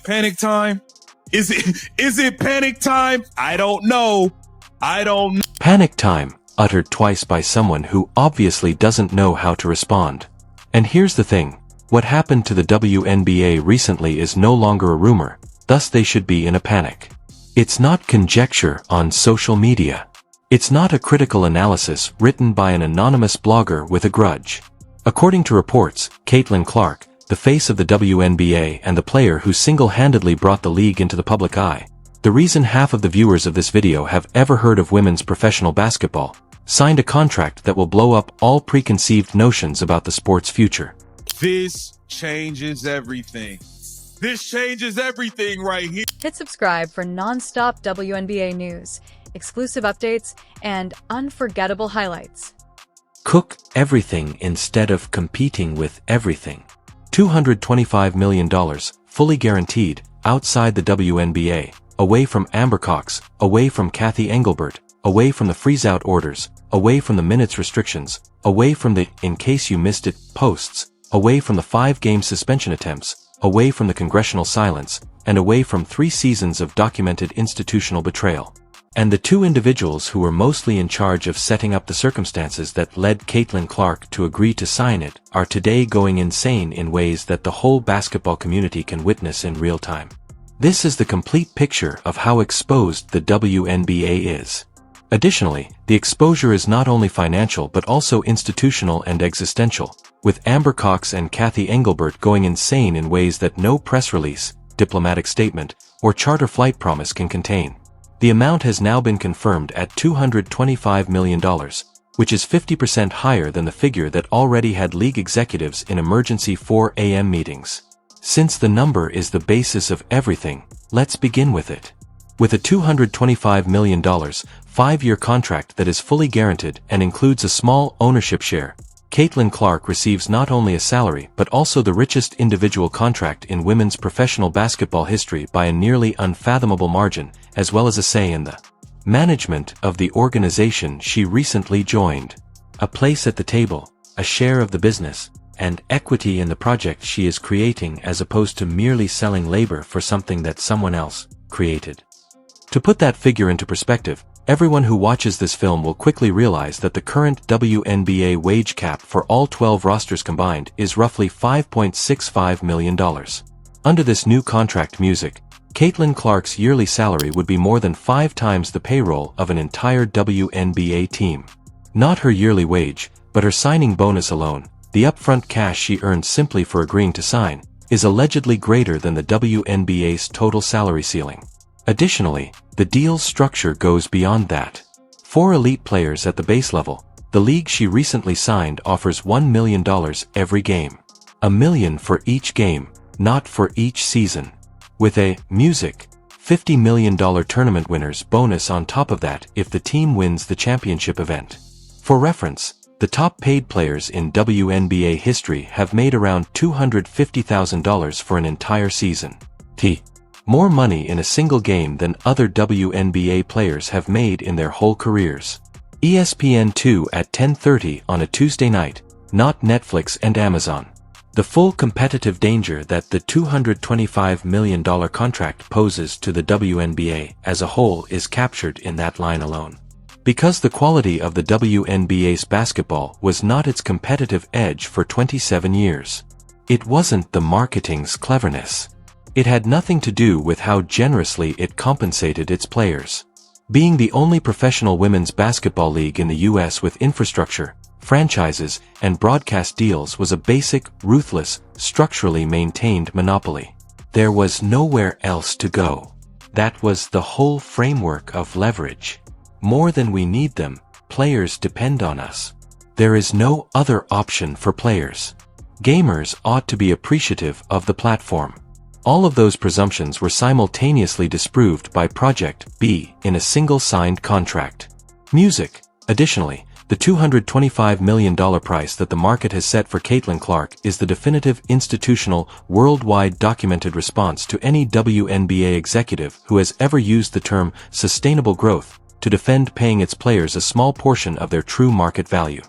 panic time? Is it panic time? I don't know. Panic time, uttered twice by someone who obviously doesn't know how to respond. And here's the thing. What happened to the WNBA recently is no longer a rumor, thus they should be in a panic. It's not conjecture on social media. It's not a critical analysis written by an anonymous blogger with a grudge. According to reports, Caitlin Clark, the face of the WNBA and the player who single-handedly brought the league into the public eye, the reason half of the viewers of this video have ever heard of women's professional basketball, signed a contract that will blow up all preconceived notions about the sport's future. This changes everything. This changes everything right here. Hit subscribe for non-stop WNBA news, exclusive updates, and unforgettable highlights. Cook everything instead of competing with everything. $225 million, fully guaranteed, outside the WNBA, away from Amber Cox, away from Cathy Engelbert, away from the freeze-out orders, away from the minutes restrictions, away from the "in case you missed it" posts, away from the 5-game suspension attempts, away from the congressional silence, and away from 3 seasons of documented institutional betrayal. And the 2 individuals who were mostly in charge of setting up the circumstances that led Caitlin Clark to agree to sign it are today going insane in ways that the whole basketball community can witness in real time. This is the complete picture of how exposed the WNBA is. Additionally, the exposure is not only financial but also institutional and existential, with Amber Cox and Cathy Engelbert going insane in ways that no press release, diplomatic statement, or charter flight promise can contain. The amount has now been confirmed at $225 million, which is 50% higher than the figure that already had league executives in emergency 4 a.m. meetings. Since the number is the basis of everything, let's begin with it. With a $225 million, 5-year contract that is fully guaranteed and includes a small ownership share, Caitlin Clark receives not only a salary but also the richest individual contract in women's professional basketball history by a nearly unfathomable margin, as well as a say in the management of the organization she recently joined, a place at the table, a share of the business, and equity in the project she is creating as opposed to merely selling labor for something that someone else created. To put that figure into perspective, everyone who watches this film will quickly realize that the current WNBA wage cap for all 12 rosters combined is roughly $5.65 million. Under this new contract music, Caitlin Clark's yearly salary would be more than 5 times the payroll of an entire WNBA team. Not her yearly wage, but her signing bonus alone, the upfront cash she earned simply for agreeing to sign, is allegedly greater than the WNBA's total salary ceiling. Additionally, the deal's structure goes beyond that. For elite players at the base level, the league she recently signed offers $1 million every game. $1 million for each game, not for each season. With a music $50 million tournament winners bonus on top of that if the team wins the championship event. For reference, the top paid players in WNBA history have made around $250,000 for an entire season. More money in a single game than other WNBA players have made in their whole careers. ESPN2 at 10:30 on a Tuesday night, not Netflix and Amazon. The full competitive danger that the $225 million contract poses to the WNBA as a whole is captured in that line alone. Because the quality of the WNBA's basketball was not its competitive edge for 27 years. It wasn't the marketing's cleverness. It had nothing to do with how generously it compensated its players. Being the only professional women's basketball league in the U.S. with infrastructure, franchises, and broadcast deals was a basic, ruthless, structurally maintained monopoly. There was nowhere else to go. That was the whole framework of leverage. More than we need them, players depend on us. There is no other option for players. Gamers ought to be appreciative of the platform. All of those presumptions were simultaneously disproved by Project B in a single signed contract. Music. Additionally, the $225 million price that the market has set for Caitlin Clark is the definitive institutional, worldwide documented response to any WNBA executive who has ever used the term sustainable growth to defend paying its players a small portion of their true market value.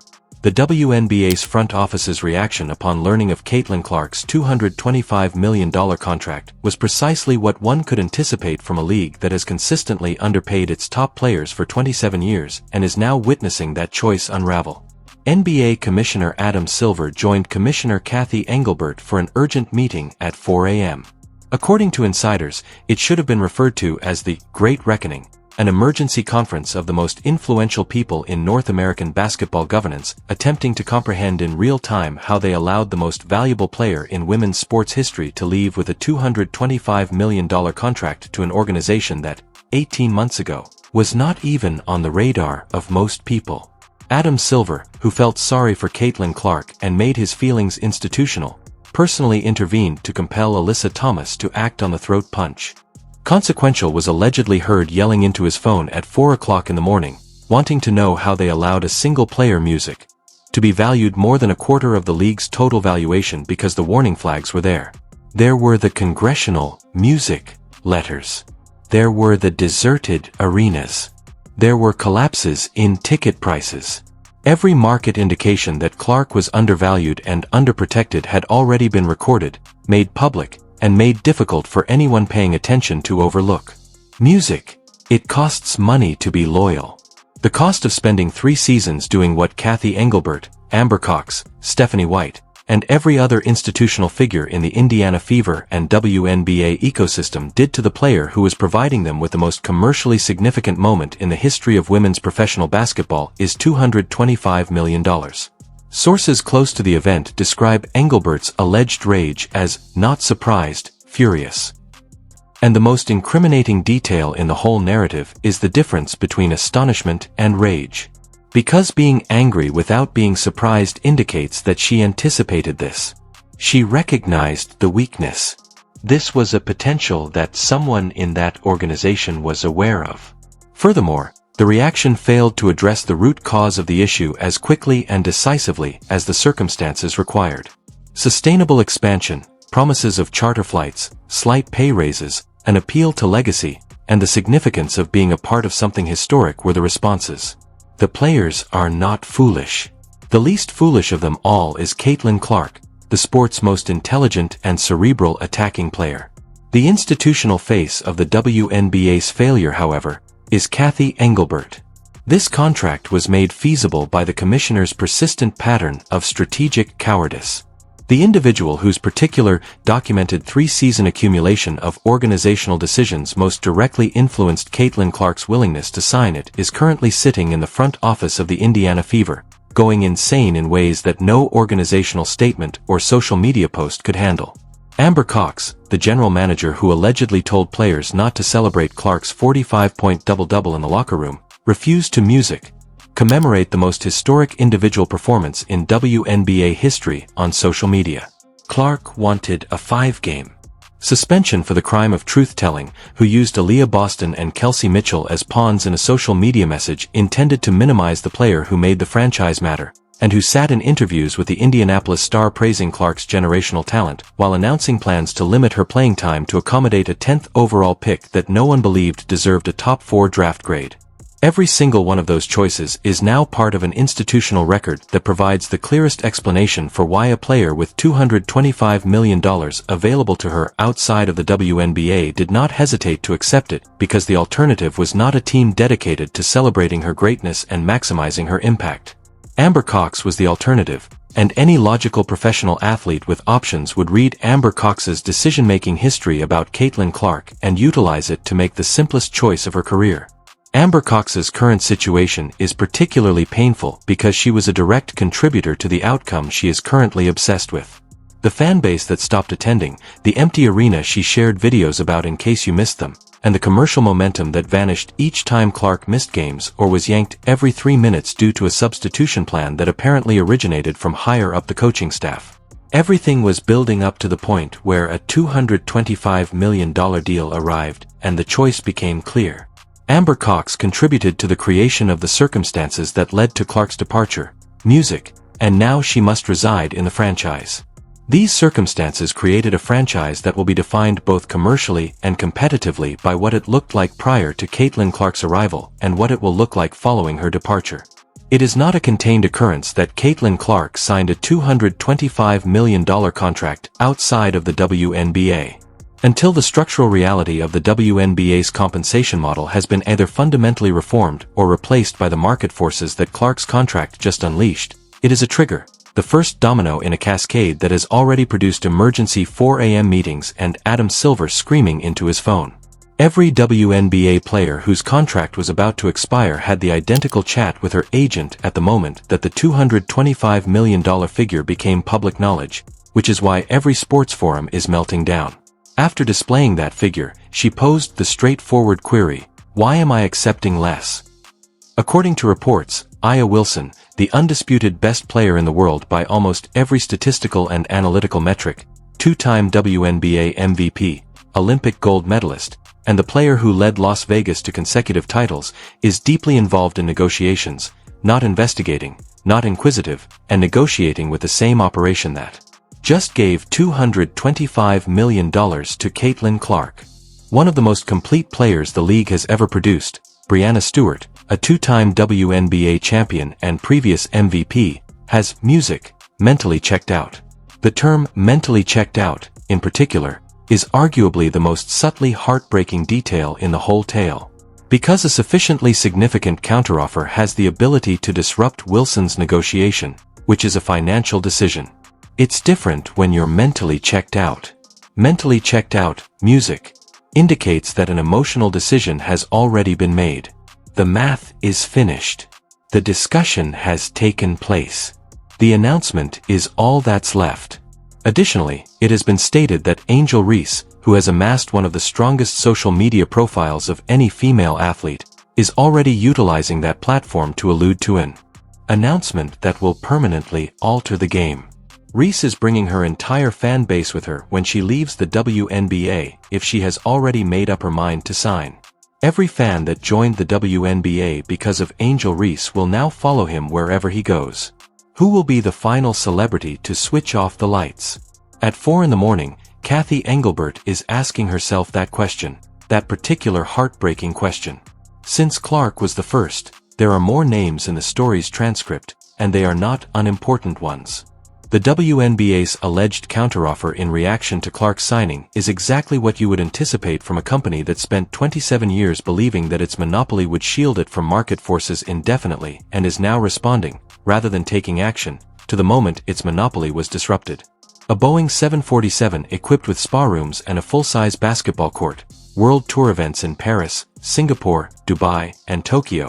The WNBA's front office's reaction upon learning of Caitlin Clark's $225 million contract was precisely what one could anticipate from a league that has consistently underpaid its top players for 27 years and is now witnessing that choice unravel. NBA Commissioner Adam Silver joined Commissioner Cathy Engelbert for an urgent meeting at 4 a.m. According to insiders, it should have been referred to as the Great Reckoning, an emergency conference of the most influential people in North American basketball governance, attempting to comprehend in real time how they allowed the most valuable player in women's sports history to leave with a $225 million contract to an organization that, 18 months ago, was not even on the radar of most people. Adam Silver, who felt sorry for Caitlin Clark and made his feelings institutional, personally intervened to compel Alyssa Thomas to act on the throat punch. Consequential was allegedly heard yelling into his phone at 4 o'clock in the morning, wanting to know how they allowed a single-player music to be valued more than a quarter of the league's total valuation because the warning flags were there. There were the congressional music letters. There were the deserted arenas. There were collapses in ticket prices. Every market indication that Clark was undervalued and underprotected had already been recorded, made public, and made difficult for anyone paying attention to overlook. Music. It costs money to be loyal. The cost of spending 3 seasons doing what Cathy Engelbert, Amber Cox, Stephanie White, and every other institutional figure in the Indiana Fever and WNBA ecosystem did to the player who was providing them with the most commercially significant moment in the history of women's professional basketball is $225 million. Sources close to the event describe Engelbert's alleged rage as not surprised, furious. And the most incriminating detail in the whole narrative is the difference between astonishment and rage. Because being angry without being surprised indicates that she anticipated this. She recognized the weakness. This was a potential that someone in that organization was aware of. Furthermore, the reaction failed to address the root cause of the issue as quickly and decisively as the circumstances required. Sustainable expansion, promises of charter flights, slight pay raises, an appeal to legacy, and the significance of being a part of something historic were the responses. The players are not foolish. The least foolish of them all is Caitlin Clark, the sport's most intelligent and cerebral attacking player. The institutional face of the WNBA's failure, however, is Cathy Engelbert. This contract was made feasible by the commissioner's persistent pattern of strategic cowardice. The individual whose particular, documented 3-season accumulation of organizational decisions most directly influenced Caitlin Clark's willingness to sign it is currently sitting in the front office of the Indiana Fever, going insane in ways that no organizational statement or social media post could handle. Amber Cox, the general manager who allegedly told players not to celebrate Clark's 45-point double-double in the locker room, refused to commemorate the most historic individual performance in WNBA history on social media. Clark wanted a 5-game suspension for the crime of truth-telling, who used Aaliyah Boston and Kelsey Mitchell as pawns in a social media message intended to minimize the player who made the franchise matter, and who sat in interviews with the Indianapolis Star praising Clark's generational talent, while announcing plans to limit her playing time to accommodate a 10th overall pick that no one believed deserved a top 4 draft grade. Every single one of those choices is now part of an institutional record that provides the clearest explanation for why a player with $225 million available to her outside of the WNBA did not hesitate to accept it, because the alternative was not a team dedicated to celebrating her greatness and maximizing her impact. Amber Cox was the alternative, and any logical professional athlete with options would read Amber Cox's decision-making history about Caitlin Clark and utilize it to make the simplest choice of her career. Amber Cox's current situation is particularly painful because she was a direct contributor to the outcome she is currently obsessed with. The fanbase that stopped attending, the empty arena she shared videos about in case you missed them, and the commercial momentum that vanished each time Clark missed games or was yanked every 3 minutes due to a substitution plan that apparently originated from higher up the coaching staff. Everything was building up to the point where a $225 million deal arrived, and the choice became clear. Amber Cox contributed to the creation of the circumstances that led to Clark's departure, music, and now she must reside in the franchise. These circumstances created a franchise that will be defined both commercially and competitively by what it looked like prior to Caitlin Clark's arrival and what it will look like following her departure. It is not a contained occurrence that Caitlin Clark signed a $225 million contract outside of the WNBA. Until the structural reality of the WNBA's compensation model has been either fundamentally reformed or replaced by the market forces that Clark's contract just unleashed, it is a trigger, the first domino in a cascade that has already produced emergency 4 a.m. meetings and Adam Silver screaming into his phone. Every WNBA player whose contract was about to expire had the identical chat with her agent at the moment that the $225 million figure became public knowledge, which is why every sports forum is melting down. After displaying that figure, she posed the straightforward query, "Why am I accepting less?" According to reports, Aya Wilson, the undisputed best player in the world by almost every statistical and analytical metric, two-time WNBA MVP, Olympic gold medalist, and the player who led Las Vegas to consecutive titles, is deeply involved in negotiations, not investigating, not inquisitive, and negotiating with the same operation that just gave $225 million to Caitlin Clark. One of the most complete players the league has ever produced, Breanna Stewart, a two-time WNBA champion and previous MVP, has music mentally checked out. The term mentally checked out, in particular, is arguably the most subtly heartbreaking detail in the whole tale. Because a sufficiently significant counteroffer has the ability to disrupt Wilson's negotiation, which is a financial decision. It's different when you're mentally checked out. Mentally checked out, music, indicates that an emotional decision has already been made. The math is finished. The discussion has taken place. The announcement is all that's left. Additionally, it has been stated that Angel Reese, who has amassed one of the strongest social media profiles of any female athlete, is already utilizing that platform to allude to an announcement that will permanently alter the game. Reese is bringing her entire fan base with her when she leaves the WNBA if she has already made up her mind to sign. Every fan that joined the WNBA because of Angel Reese will now follow him wherever he goes. Who will be the final celebrity to switch off the lights? At 4 in the morning, Cathy Engelbert is asking herself that question, that particular heartbreaking question. Since Clark was the first, there are more names in the story's transcript, and they are not unimportant ones. The WNBA's alleged counteroffer in reaction to Clark's signing is exactly what you would anticipate from a company that spent 27 years believing that its monopoly would shield it from market forces indefinitely and is now responding, rather than taking action, to the moment its monopoly was disrupted. A Boeing 747 equipped with spa rooms and a full-size basketball court, world tour events in Paris, Singapore, Dubai, and Tokyo,